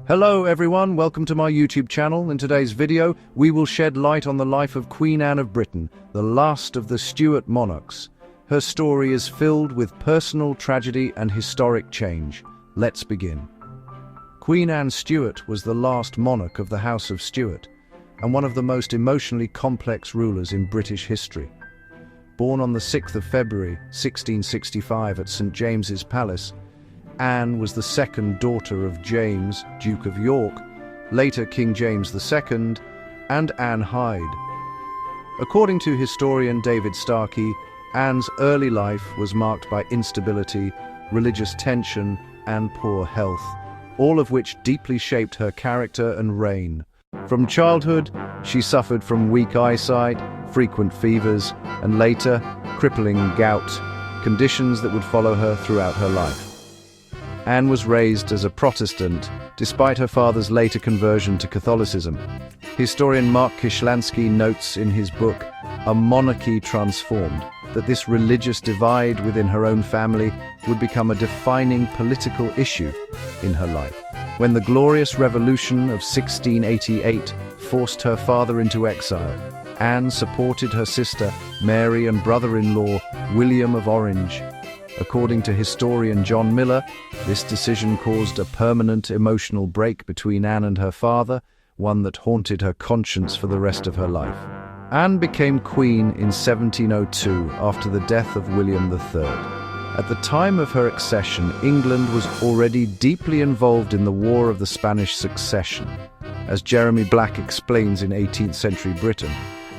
Hello everyone, welcome to my YouTube channel. In today's video, we will shed light on the life of Queen Anne of Britain, the last of the Stuart monarchs. Her story is filled with personal tragedy and historic change. Let's begin. Queen Anne Stuart was the last monarch of the House of Stuart, and one of the most emotionally complex rulers in British history. Born on the 6th of February, 1665 at St. James's Palace, Anne was the second daughter of James, Duke of York, later King James II, and Anne Hyde. According to historian David Starkey, Anne's early life was marked by instability, religious tension, and poor health, all of which deeply shaped her character and reign. From childhood, she suffered from weak eyesight, frequent fevers, and later, crippling gout, conditions that would follow her throughout her life. Anne was raised as a Protestant, despite her father's later conversion to Catholicism. Historian Mark Kishlansky notes in his book, A Monarchy Transformed, that this religious divide within her own family would become a defining political issue in her life. When the Glorious Revolution of 1688 forced her father into exile, Anne supported her sister, Mary, and brother-in-law, William of Orange. According to historian John Miller, this decision caused a permanent emotional break between Anne and her father, one that haunted her conscience for the rest of her life. Anne became queen in 1702 after the death of William III. At the time of her accession, England was already deeply involved in the War of the Spanish Succession. As Jeremy Black explains in 18th century Britain,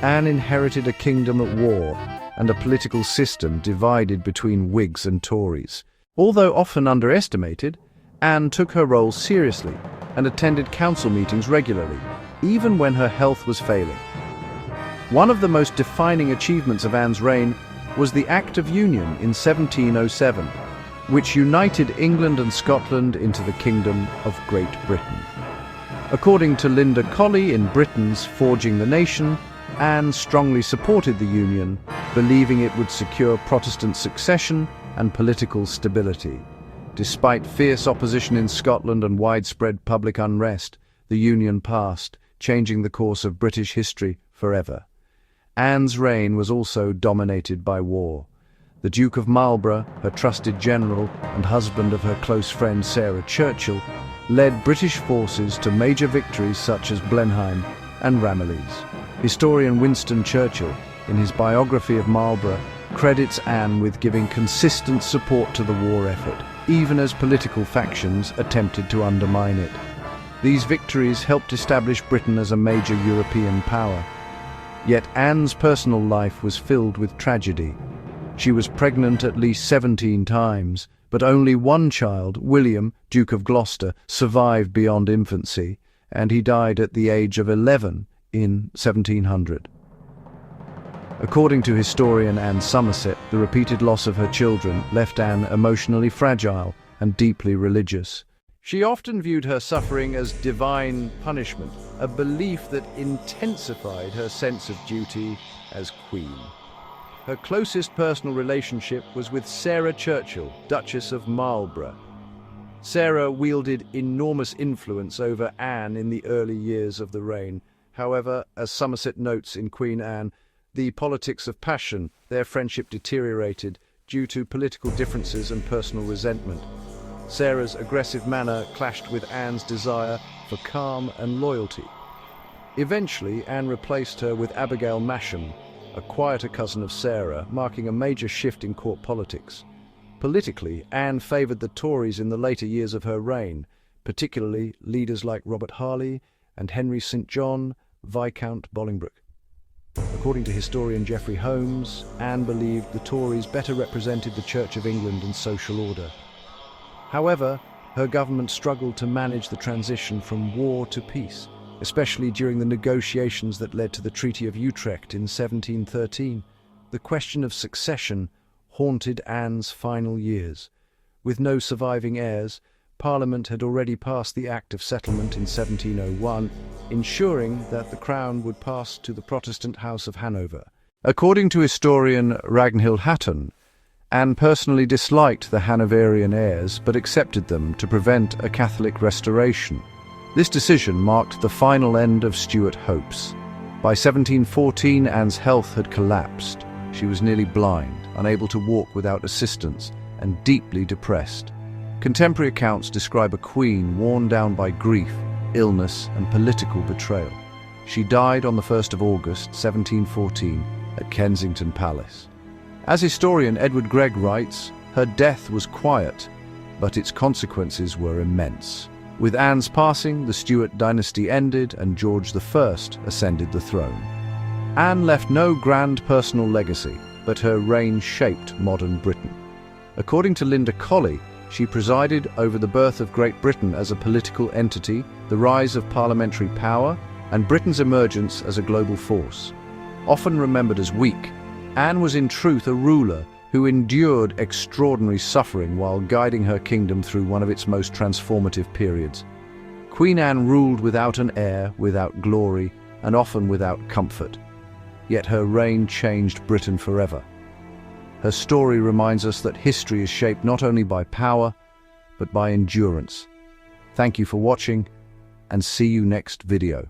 Anne inherited a kingdom at war and a political system divided between Whigs and Tories. Although often underestimated, Anne took her role seriously and attended council meetings regularly, even when her health was failing. One of the most defining achievements of Anne's reign was the Act of Union in 1707, which united England and Scotland into the Kingdom of Great Britain. According to Linda Colley in Britain's Forging the Nation, Anne strongly supported the union, believing it would secure Protestant succession and political stability. Despite fierce opposition in Scotland and widespread public unrest, the union passed, changing the course of British history forever. Anne's reign was also dominated by war. The Duke of Marlborough, her trusted general and husband of her close friend Sarah Churchill, led British forces to major victories such as Blenheim and Ramillies. Historian Winston Churchill, in his biography of Marlborough, credits Anne with giving consistent support to the war effort, even as political factions attempted to undermine it. These victories helped establish Britain as a major European power. Yet Anne's personal life was filled with tragedy. She was pregnant at least 17 times, but only one child, William, Duke of Gloucester, survived beyond infancy, and he died at the age of 11 in 1700. According to historian Anne Somerset, the repeated loss of her children left Anne emotionally fragile and deeply religious. She often viewed her suffering as divine punishment, a belief that intensified her sense of duty as queen. Her closest personal relationship was with Sarah Churchill, Duchess of Marlborough. Sarah wielded enormous influence over Anne in the early years of the reign. However, as Somerset notes in Queen Anne, the politics of passion, their friendship deteriorated due to political differences and personal resentment. Sarah's aggressive manner clashed with Anne's desire for calm and loyalty. Eventually, Anne replaced her with Abigail Masham, a quieter cousin of Sarah, marking a major shift in court politics. Politically, Anne favoured the Tories in the later years of her reign, particularly leaders like Robert Harley and Henry St. John, Viscount Bolingbroke. According to historian Geoffrey Holmes, Anne believed the Tories better represented the Church of England and social order. However, her government struggled to manage the transition from war to peace, especially during the negotiations that led to the Treaty of Utrecht in 1713. The question of succession haunted Anne's final years. With no surviving heirs, Parliament had already passed the Act of Settlement in 1701, ensuring that the crown would pass to the Protestant House of Hanover. According to historian Ragnhild Hatton, Anne personally disliked the Hanoverian heirs but accepted them to prevent a Catholic restoration. This decision marked the final end of Stuart hopes. By 1714, Anne's health had collapsed. She was nearly blind, unable to walk without assistance, and deeply depressed. Contemporary accounts describe a queen worn down by grief, illness, and political betrayal. She died on the 1st of August, 1714, at Kensington Palace. As historian Edward Gregg writes, her death was quiet, but its consequences were immense. With Anne's passing, the Stuart dynasty ended and George I ascended the throne. Anne left no grand personal legacy, but her reign shaped modern Britain. According to Linda Colley, she presided over the birth of Great Britain as a political entity, the rise of parliamentary power, and Britain's emergence as a global force. Often remembered as weak, Anne was in truth a ruler who endured extraordinary suffering while guiding her kingdom through one of its most transformative periods. Queen Anne ruled without an heir, without glory, and often without comfort. Yet her reign changed Britain forever. Her story reminds us that history is shaped not only by power, but by endurance. Thank you for watching, and see you next video.